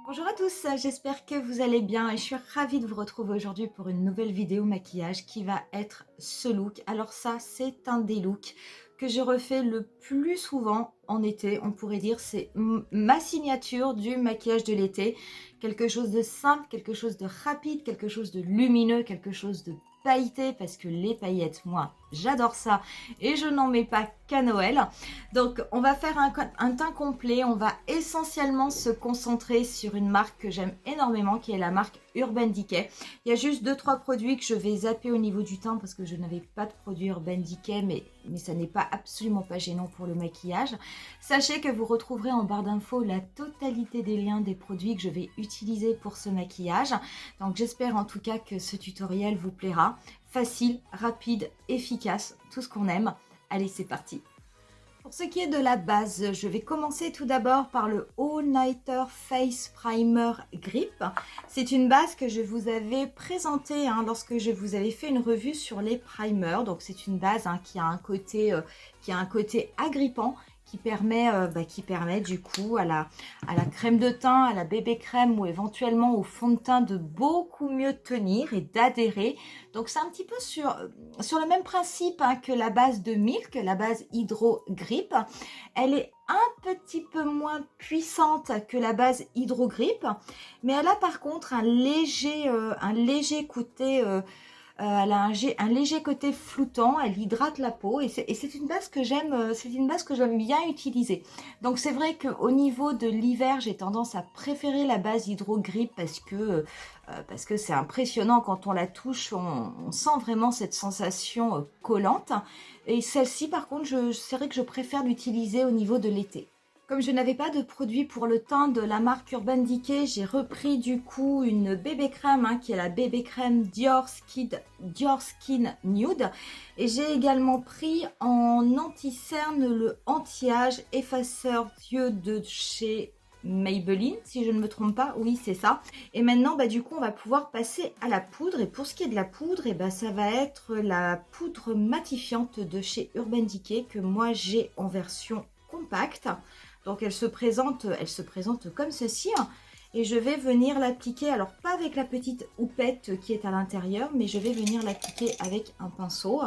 Bonjour à tous, j'espère que vous allez bien et je suis ravie de vous retrouver aujourd'hui pour une nouvelle vidéo maquillage qui va être ce look. Alors ça, c'est un des looks que je refais le plus souvent en été. On pourrait dire c'est ma signature du maquillage de l'été. Quelque chose de simple, quelque chose de rapide, quelque chose de lumineux, quelque chose de pailleté parce que les paillettes, moi, j'adore ça et je n'en mets pas qu'à Noël. Donc on va faire un teint complet, on va essentiellement se concentrer sur une marque que j'aime énormément qui est la marque Urban Decay. Il y a juste 2-3 produits que je vais zapper au niveau du teint parce que je n'avais pas de produit Urban Decay mais ça n'est pas absolument pas gênant pour le maquillage. Sachez que vous retrouverez en barre d'infos la totalité des liens des produits que je vais utiliser pour ce maquillage. Donc j'espère en tout cas que ce tutoriel vous plaira. Facile, rapide, efficace, tout ce qu'on aime. Allez, c'est parti! Pour ce qui est de la base, je vais commencer tout d'abord par le All Nighter Face Primer Grip. C'est une base que je vous avais présentée lorsque je vous avais fait une revue sur les primers. Donc c'est une base qui a un côté agrippant qui permet du coup à la crème de teint, à la bébé crème ou éventuellement au fond de teint de beaucoup mieux tenir et d'adhérer. Donc c'est un petit peu sur le même principe que la base de Milk, la base Hydro Grip. Elle est un petit peu moins puissante que la base Hydro Grip, mais elle a par contre un léger côté... elle a un léger côté floutant, elle hydrate la peau et c'est une base que j'aime bien utiliser. Donc c'est vrai qu'au niveau de l'hiver, j'ai tendance à préférer la base Hydro Grip parce que c'est impressionnant quand on la touche, on sent vraiment cette sensation collante. Et celle-ci par contre, c'est vrai que je préfère l'utiliser au niveau de l'été. Comme je n'avais pas de produit pour le teint de la marque Urban Decay, j'ai repris du coup une bébé crème qui est la bébé crème Dior Skin Nude. Et j'ai également pris en anti-cerne le anti-âge effaceur d'yeux de chez Maybelline, si je ne me trompe pas, oui c'est ça. Et maintenant du coup on va pouvoir passer à la poudre. Et pour ce qui est de la poudre, ça va être la poudre matifiante de chez Urban Decay que moi j'ai en version compacte. Donc elle se présente comme ceci et je vais venir l'appliquer, alors pas avec la petite houppette qui est à l'intérieur, mais je vais venir l'appliquer avec un pinceau.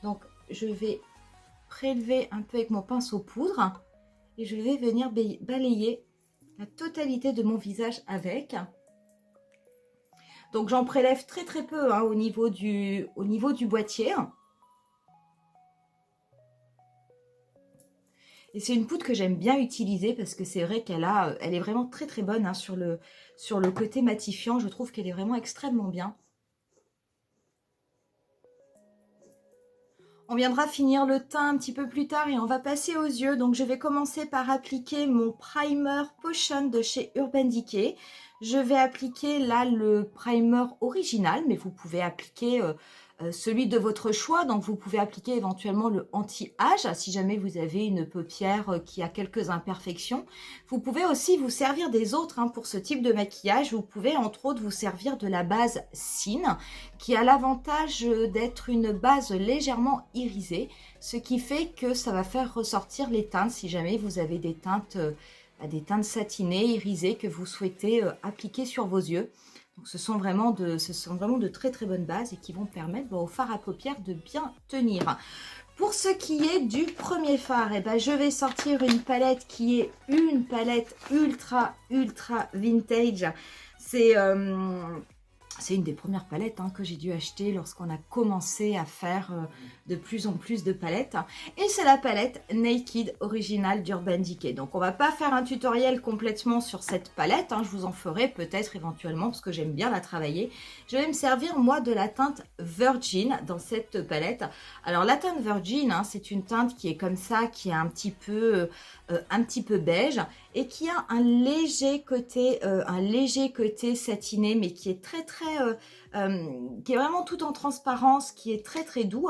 Donc je vais prélever un peu avec mon pinceau poudre et je vais venir balayer la totalité de mon visage avec. Donc j'en prélève très peu au niveau du boîtier. Et c'est une poudre que j'aime bien utiliser parce que c'est vrai elle est vraiment très bonne sur le côté matifiant. Je trouve qu'elle est vraiment extrêmement bien. On viendra finir le teint un petit peu plus tard et on va passer aux yeux. Donc je vais commencer par appliquer mon primer Potion de chez Urban Decay. Je vais appliquer là le primer original, mais vous pouvez appliquer celui de votre choix. Donc vous pouvez appliquer éventuellement le anti-âge si jamais vous avez une paupière qui a quelques imperfections. Vous pouvez aussi vous servir des autres pour ce type de maquillage. Vous pouvez entre autres vous servir de la base Sin qui a l'avantage d'être une base légèrement irisée, ce qui fait que ça va faire ressortir les teintes si jamais vous avez des teintes satinées, irisées que vous souhaitez appliquer sur vos yeux. Donc ce sont vraiment de très bonnes bases et qui vont permettre au fard à paupières de bien tenir. Pour ce qui est du premier fard, je vais sortir une palette qui est une palette ultra vintage. C'est une des premières palettes que j'ai dû acheter lorsqu'on a commencé à faire de plus en plus de palettes. Et c'est la palette Naked Original d'Urban Decay. Donc on va pas faire un tutoriel complètement sur cette palette. Je vous en ferai peut-être éventuellement parce que j'aime bien la travailler. Je vais me servir moi de la teinte Virgin dans cette palette. Alors la teinte Virgin, c'est une teinte qui est comme ça, qui est un petit peu beige et qui a un léger côté satiné, mais qui est qui est vraiment tout en transparence, qui est très doux.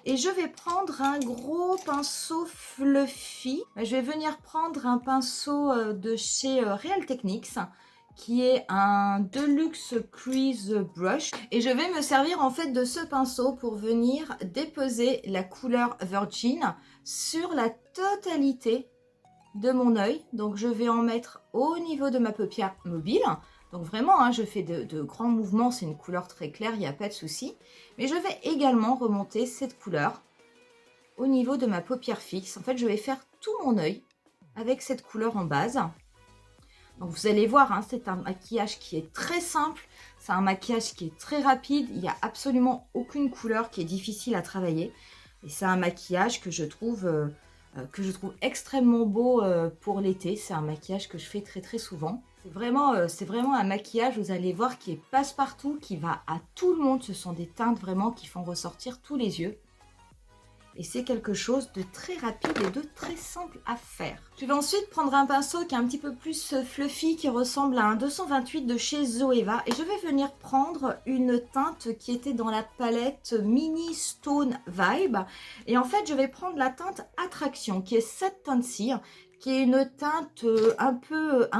Et je vais prendre un gros pinceau fluffy. Je vais venir prendre un pinceau de chez Real Techniques, qui est un Deluxe Crease Brush. Et je vais me servir en fait de ce pinceau pour venir déposer la couleur Virgin sur la totalité de mon œil. Donc je vais en mettre au niveau de ma paupière mobile. Donc vraiment, hein, je fais de grands mouvements, c'est une couleur très claire, il n'y a pas de souci. Mais je vais également remonter cette couleur au niveau de ma paupière fixe. En fait, je vais faire tout mon œil avec cette couleur en base. Donc vous allez voir, hein, c'est un maquillage qui est très simple, c'est un maquillage qui est très rapide, il n'y a absolument aucune couleur qui est difficile à travailler. Et c'est un maquillage que je trouve extrêmement beau pour l'été. C'est un maquillage que je fais très très souvent. C'est vraiment un maquillage, vous allez voir, qui est passe-partout, qui va à tout le monde. Ce sont des teintes vraiment qui font ressortir tous les yeux. Et c'est quelque chose de très rapide et de très simple à faire. Je vais ensuite prendre un pinceau qui est un petit peu plus fluffy, qui ressemble à un 228 de chez Zoeva. Et je vais venir prendre une teinte qui était dans la palette Mini Stone Vibe. Et en fait, je vais prendre la teinte Attraction, qui est cette teinte-ci, qui est une teinte un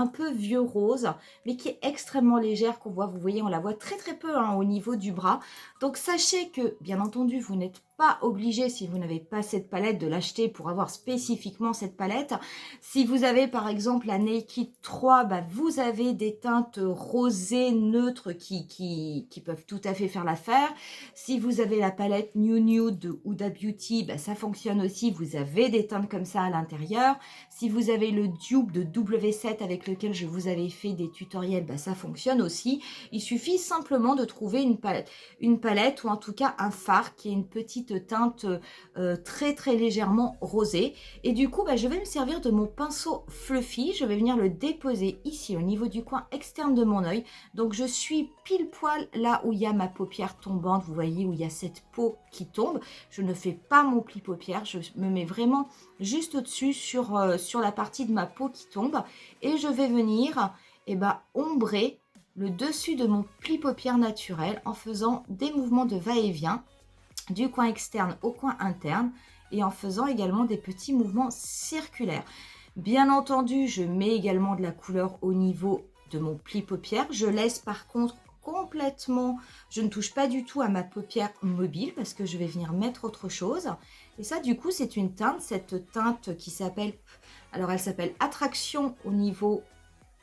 peu vieux rose, mais qui est extrêmement légère, qu'on voit, vous voyez, on la voit très très peu hein, au niveau du bras. Donc sachez que, bien entendu, vous n'êtes pas obligé, si vous n'avez pas cette palette, de l'acheter pour avoir spécifiquement cette palette. Si vous avez par exemple la Naked 3, bah, vous avez des teintes rosées neutres qui peuvent tout à fait faire l'affaire. Si vous avez la palette New Nude de Huda Beauty, bah, ça fonctionne aussi, vous avez des teintes comme ça à l'intérieur. Si vous avez le dupe de W7 avec lequel je vous avais fait des tutoriels, bah, ça fonctionne aussi. Il suffit simplement de trouver une palette ou en tout cas un fard qui est une petite teinte très très légèrement rosée. Et du coup, bah, je vais me servir de mon pinceau fluffy. Je vais venir le déposer ici au niveau du coin externe de mon œil. Donc je suis pile poil là où il y a ma paupière tombante. Vous voyez où il y a cette peau qui tombe. Je ne fais pas mon pli paupière. Je me mets vraiment juste au-dessus sur la partie de ma peau qui tombe. Et je vais venir ombrer le dessus de mon pli paupière naturel en faisant des mouvements de va-et-vient du coin externe au coin interne et en faisant également des petits mouvements circulaires. Bien entendu, je mets également de la couleur au niveau de mon pli paupière. Je laisse par contre complètement, je ne touche pas du tout à ma paupière mobile parce que je vais venir mettre autre chose. Et ça, du coup, c'est une teinte, cette teinte qui s'appelle, alors elle s'appelle Attraction au niveau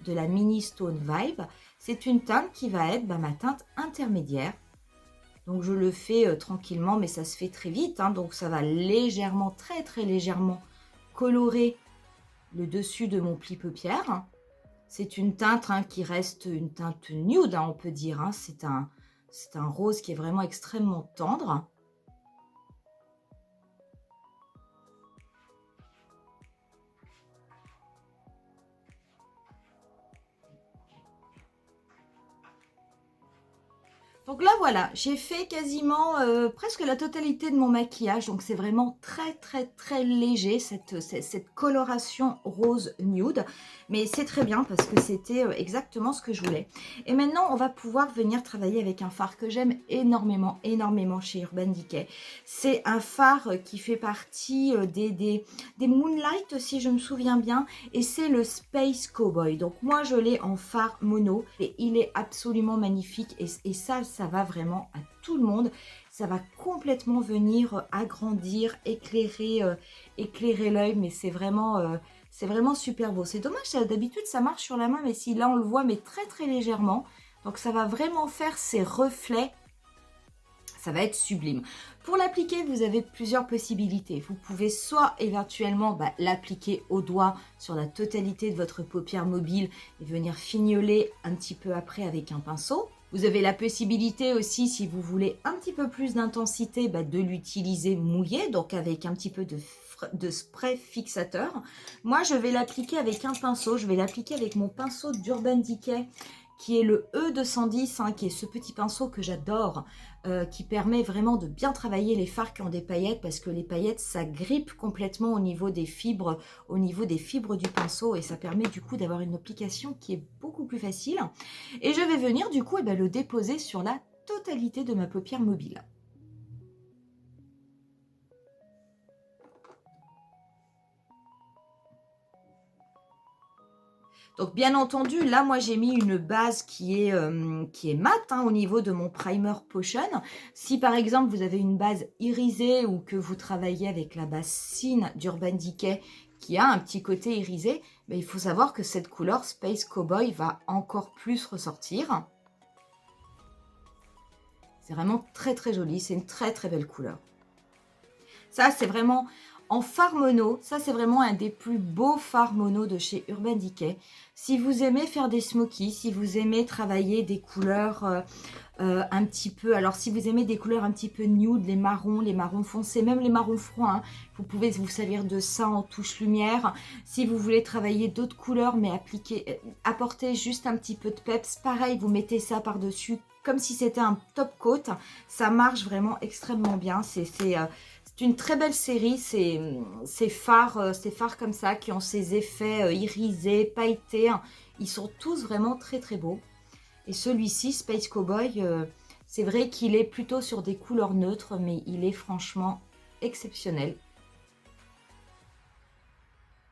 de la Mini Stone Vibe. C'est une teinte qui va être ma teinte intermédiaire. Donc je le fais tranquillement, mais ça se fait très vite. Hein, donc ça va légèrement, très très légèrement colorer le dessus de mon pli paupière. C'est une teinte qui reste une teinte nude, on peut dire. Hein. C'est un rose qui est vraiment extrêmement tendre. Donc là, voilà, j'ai fait quasiment presque la totalité de mon maquillage. Donc c'est vraiment très, très, très léger, cette coloration rose nude. Mais c'est très bien parce que c'était exactement ce que je voulais. Et maintenant, on va pouvoir venir travailler avec un fard que j'aime énormément, énormément chez Urban Decay. C'est un fard qui fait partie des Moonlight, si je me souviens bien. Et c'est le Space Cowboy. Donc moi, je l'ai en fard mono. Et il est absolument magnifique. Et ça va vraiment à tout le monde. Ça va complètement venir agrandir, éclairer l'œil. Mais c'est vraiment super beau. C'est dommage, d'habitude ça marche sur la main, mais si là on le voit, mais très très légèrement. Donc ça va vraiment faire ces reflets. Ça va être sublime. Pour l'appliquer, vous avez plusieurs possibilités. Vous pouvez soit éventuellement l'appliquer au doigt sur la totalité de votre paupière mobile et venir fignoler un petit peu après avec un pinceau. Vous avez la possibilité aussi, si vous voulez un petit peu plus d'intensité, de l'utiliser mouillé, donc avec un petit peu de spray fixateur. Moi, je vais l'appliquer avec un pinceau. Je vais l'appliquer avec mon pinceau d'Urban Decay, qui est le E210, qui est ce petit pinceau que j'adore, qui permet vraiment de bien travailler les fards qui ont des paillettes, parce que les paillettes, ça grippe complètement au niveau des fibres du pinceau, et ça permet du coup d'avoir une application qui est beaucoup plus facile. Et je vais venir du coup le déposer sur la totalité de ma paupière mobile. Donc bien entendu, là moi j'ai mis une base qui est mate au niveau de mon primer potion. Si par exemple vous avez une base irisée ou que vous travaillez avec la base Cine d'Urban Decay qui a un petit côté irisé, mais il faut savoir que cette couleur Space Cowboy va encore plus ressortir. C'est vraiment très très joli, c'est une très très belle couleur. Ça, c'est vraiment en fard mono. Ça, c'est vraiment un des plus beaux fards mono de chez Urban Decay. Si vous aimez faire des smokies, si vous aimez travailler des couleurs un petit peu... Alors, si vous aimez des couleurs un petit peu nude, les marrons foncés, même les marrons froids, hein, vous pouvez vous servir de ça en touche lumière. Si vous voulez travailler d'autres couleurs, mais apporter juste un petit peu de peps, pareil, vous mettez ça par-dessus, comme si c'était un top coat. Ça marche vraiment extrêmement bien. C'est une très belle série, ces phares comme ça qui ont ces effets irisés, pailletés. Hein. Ils sont tous vraiment très très beaux. Et celui-ci, Space Cowboy, c'est vrai qu'il est plutôt sur des couleurs neutres, mais il est franchement exceptionnel.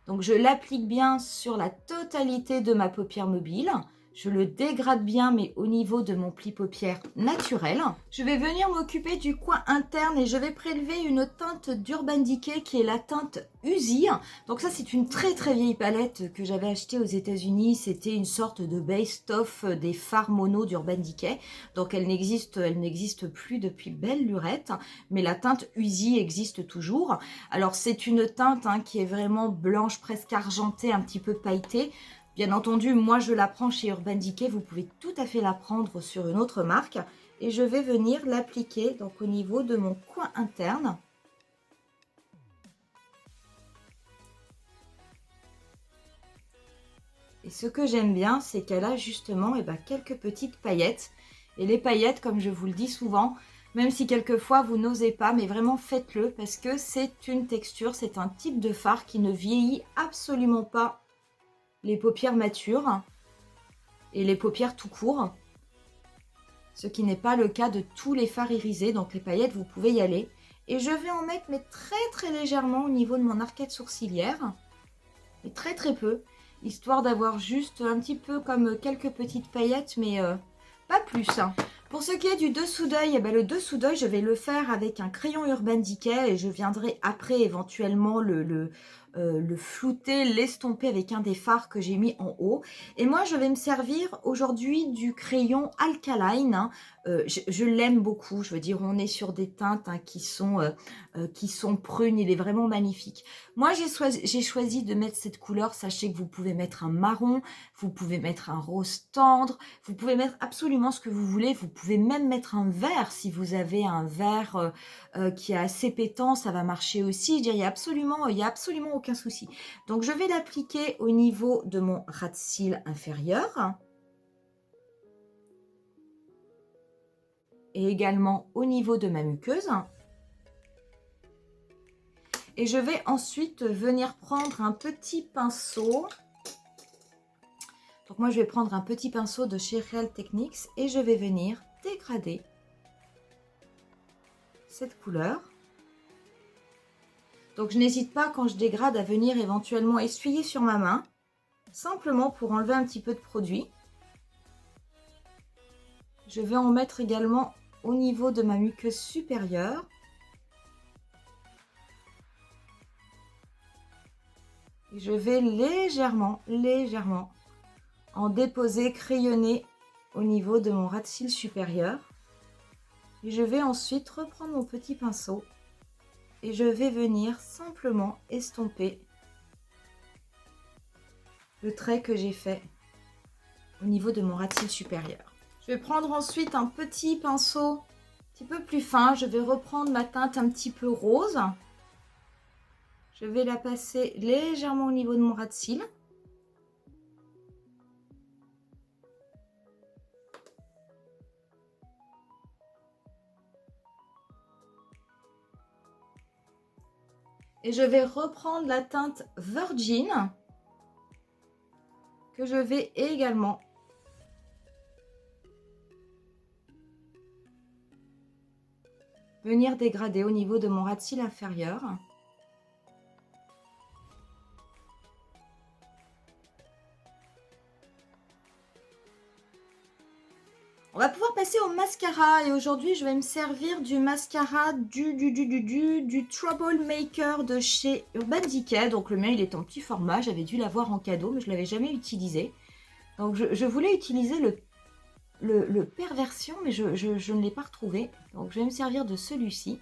Donc je l'applique bien sur la totalité de ma paupière mobile. Je le dégrade bien, mais au niveau de mon pli paupière naturel. Je vais venir m'occuper du coin interne et je vais prélever une teinte d'Urban Decay qui est la teinte Uzi. Donc ça, c'est une très très vieille palette que j'avais achetée aux États-Unis. C'était une sorte de best-of des fards mono d'Urban Decay. Donc elle n'existe plus depuis belle lurette, mais la teinte Uzi existe toujours. Alors c'est une teinte qui est vraiment blanche, presque argentée, un petit peu pailletée. Bien entendu, moi je la prends chez Urban Decay, vous pouvez tout à fait la prendre sur une autre marque. Et je vais venir l'appliquer donc au niveau de mon coin interne. Et ce que j'aime bien, c'est qu'elle a justement quelques petites paillettes. Et les paillettes, comme je vous le dis souvent, même si quelquefois vous n'osez pas, mais vraiment faites-le parce que c'est une texture, c'est un type de fard qui ne vieillit absolument pas les paupières matures et les paupières tout court, ce qui n'est pas le cas de tous les fards irisés. Donc les paillettes, vous pouvez y aller. Et je vais en mettre mais très très légèrement au niveau de mon arcade sourcilière, et très très peu, histoire d'avoir juste un petit peu comme quelques petites paillettes, mais pas plus. Hein. Pour ce qui est du dessous d'œil, le dessous d'œil, je vais le faire avec un crayon Urban Decay et je viendrai après éventuellement le flouter, l'estomper avec un des fards que j'ai mis en haut. Et moi, je vais me servir aujourd'hui du crayon Alkaline. Hein. Je l'aime beaucoup. Je veux dire, on est sur des teintes qui sont prunes. Il est vraiment magnifique. Moi, j'ai choisi de mettre cette couleur. Sachez que vous pouvez mettre un marron, vous pouvez mettre un rose tendre, vous pouvez mettre absolument ce que vous voulez. Vous pouvez même mettre un vert si vous avez un vert qui est assez pétant, ça va marcher aussi. Je dirais, il y a absolument aucun souci. Donc, je vais l'appliquer au niveau de mon ras de cils inférieur. Et également au niveau de ma muqueuse. Et je vais ensuite venir prendre un petit pinceau. Donc moi, je vais prendre un petit pinceau de chez Real Techniques et je vais venir dégrader cette couleur. Donc je n'hésite pas quand je dégrade à venir éventuellement essuyer sur ma main, simplement pour enlever un petit peu de produit. Je vais en mettre également au niveau de ma muqueuse supérieure. Et je vais légèrement en déposer, crayonner au niveau de mon ras de cils supérieur. Et je vais ensuite reprendre mon petit pinceau et je vais venir simplement estomper le trait que j'ai fait au niveau de mon ras de cils supérieur. Je vais prendre ensuite un petit pinceau un petit peu plus fin. Je vais reprendre ma teinte un petit peu rose. Je vais la passer légèrement au niveau de mon ras de cils. Et je vais reprendre la teinte Virgin que je vais également venir dégrader au niveau de mon ras de cils inférieur. On va pouvoir passer au mascara et aujourd'hui je vais me servir du mascara du Troublemaker de chez Urban Decay. Donc le mien il est en petit format, j'avais dû l'avoir en cadeau mais je ne l'avais jamais utilisé. Donc je voulais utiliser le Perversion mais je ne l'ai pas retrouvé. Donc je vais me servir de celui-ci.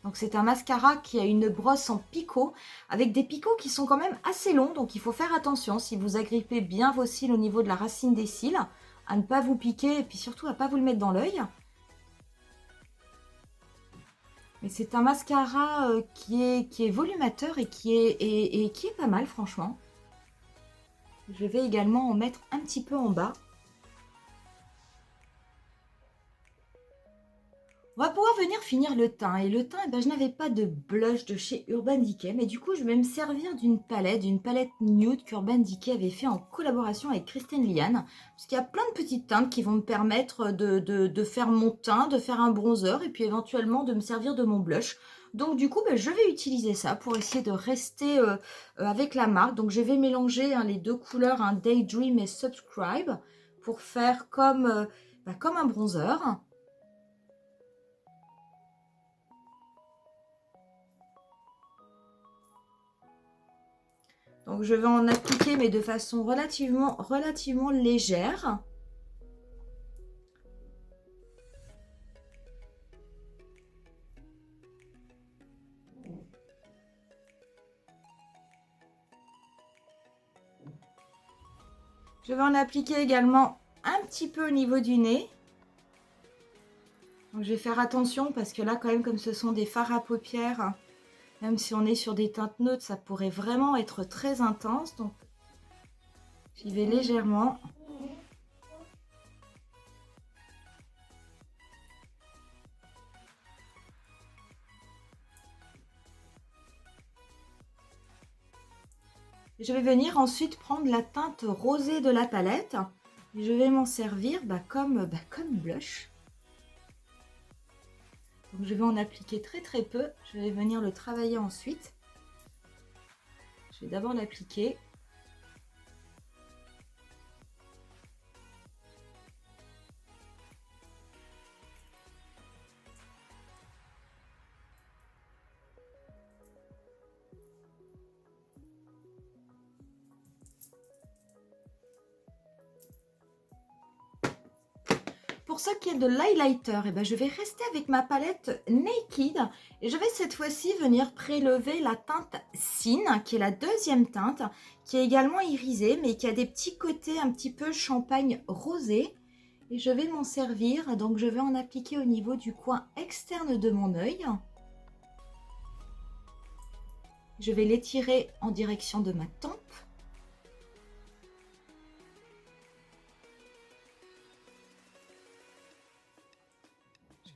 Donc c'est un mascara qui a une brosse en picot, avec des picots qui sont quand même assez longs, donc il faut faire attention si vous agrippez bien vos cils au niveau de la racine des cils, à ne pas vous piquer et puis surtout à ne pas vous le mettre dans l'œil. Mais c'est un mascara qui est volumateur et qui est pas mal franchement. Je vais également en mettre un petit peu en bas. On va pouvoir venir finir le teint. Et le teint, eh ben, je n'avais pas de blush de chez Urban Decay. Mais du coup, je vais me servir d'une palette nude qu'Urban Decay avait fait en collaboration avec Kristen Lian. Parce qu'il y a plein de petites teintes qui vont me permettre de faire mon teint, de faire un bronzer et puis éventuellement de me servir de mon blush. Donc du coup, ben, je vais utiliser ça pour essayer de rester avec la marque. Donc je vais mélanger les deux couleurs, Daydream et Subscribe, pour faire comme un bronzer. Donc je vais en appliquer mais de façon relativement légère. Je vais en appliquer également un petit peu au niveau du nez. Donc je vais faire attention parce que là quand même comme ce sont des fards à paupières, même si on est sur des teintes neutres, ça pourrait vraiment être très intense. Donc j'y vais légèrement. Je vais venir ensuite prendre la teinte rosée de la palette. Je vais m'en servir comme blush. Donc je vais en appliquer très peu. Je vais venir le travailler ensuite. Je vais d'abord l'appliquer. Pour ce qui est de l'highlighter, je vais rester avec ma palette Naked et je vais cette fois-ci venir prélever la teinte Sin, qui est la deuxième teinte, qui est également irisée, mais qui a des petits côtés un petit peu champagne rosé. Et je vais m'en servir, donc je vais en appliquer au niveau du coin externe de mon œil. Je vais l'étirer en direction de ma tempe.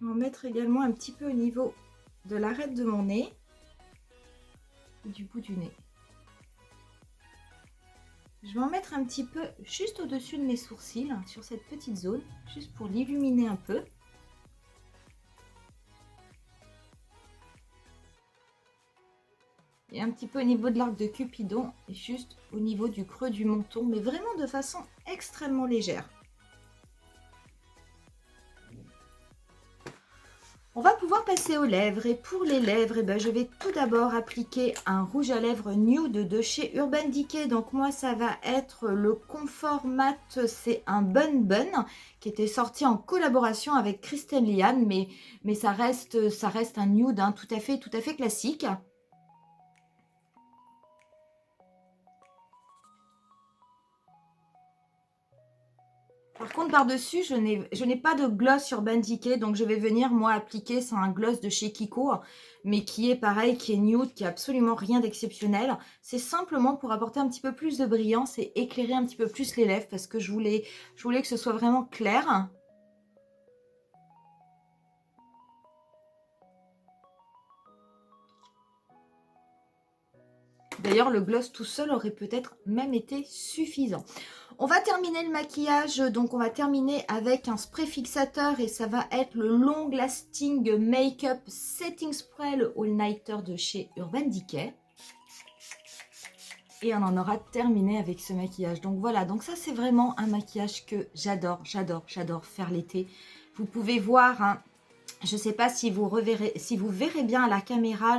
Je vais en mettre également un petit peu au niveau de l'arête de mon nez et du bout du nez. Je vais en mettre un petit peu juste au-dessus de mes sourcils, sur cette petite zone, juste pour l'illuminer un peu. Et un petit peu au niveau de l'arc de Cupidon et juste au niveau du creux du menton, mais vraiment de façon extrêmement légère. On va pouvoir passer aux lèvres et pour les lèvres, je vais tout d'abord appliquer un rouge à lèvres nude de chez Urban Decay. Donc moi, ça va être le Comfort Matte, c'est un Bun Bun qui était sorti en collaboration avec Kristen Lian, mais ça reste un nude tout à fait classique. Par contre, par-dessus, je n'ai pas de gloss Urban Decay, donc je vais venir, moi, appliquer, c'est un gloss de chez Kiko, mais qui est pareil, qui est nude, qui a absolument rien d'exceptionnel. C'est simplement pour apporter un petit peu plus de brillance et éclairer un petit peu plus les lèvres, parce que je voulais que ce soit vraiment clair. D'ailleurs, le gloss tout seul aurait peut-être même été suffisant. On va terminer le maquillage, donc on va terminer avec un spray fixateur et ça va être le Long Lasting Makeup Setting Spray, le All Nighter de chez Urban Decay. et on en aura terminé avec ce maquillage. Donc voilà, donc ça c'est vraiment un maquillage que j'adore, j'adore, j'adore faire l'été. Vous pouvez voir, hein, je ne sais pas si vous reverrez, si vous verrez bien à la caméra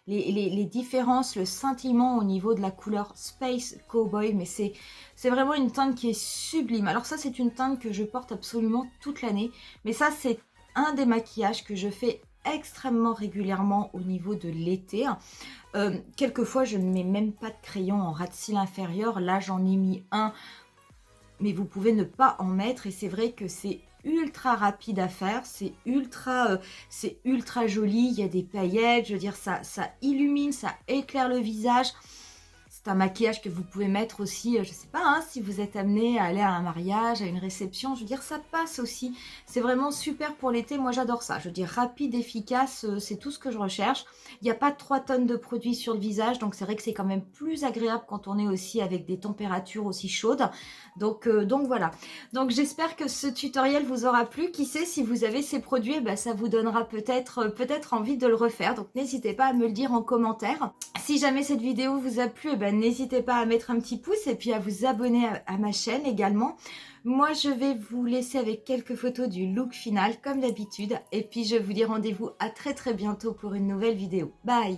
les différences, le scintillement au niveau de la couleur Space Cowboy, mais c'est vraiment une teinte qui est sublime. Alors ça, c'est une teinte que je porte absolument toute l'année, mais ça, c'est un des maquillages que je fais extrêmement régulièrement au niveau de l'été. Quelquefois, je ne mets même pas de crayon en ras de cils inférieur. Là, j'en ai mis un, mais vous pouvez ne pas en mettre. Et c'est vrai que c'est ultra rapide à faire, c'est ultra joli. Il y a des paillettes, je veux dire, ça illumine, ça éclaire le visage. C'est un maquillage que vous pouvez mettre aussi, je sais pas, hein, si vous êtes amené à aller à un mariage, à une réception, je veux dire, ça passe aussi. C'est vraiment super pour l'été, moi j'adore ça. Je veux dire, rapide, efficace, c'est tout ce que je recherche. Il n'y a pas 3 tonnes de produits sur le visage, donc c'est vrai que c'est quand même plus agréable quand on est aussi avec des températures aussi chaudes. Donc voilà. Donc j'espère que ce tutoriel vous aura plu. Qui sait, si vous avez ces produits, eh ben, ça vous donnera peut-être envie de le refaire. Donc n'hésitez pas à me le dire en commentaire. Si jamais cette vidéo vous a plu, eh ben, n'hésitez pas à mettre un petit pouce et puis à vous abonner à ma chaîne également. Moi, je vais vous laisser avec quelques photos du look final comme d'habitude. Et puis, je vous dis rendez-vous à très bientôt pour une nouvelle vidéo. Bye!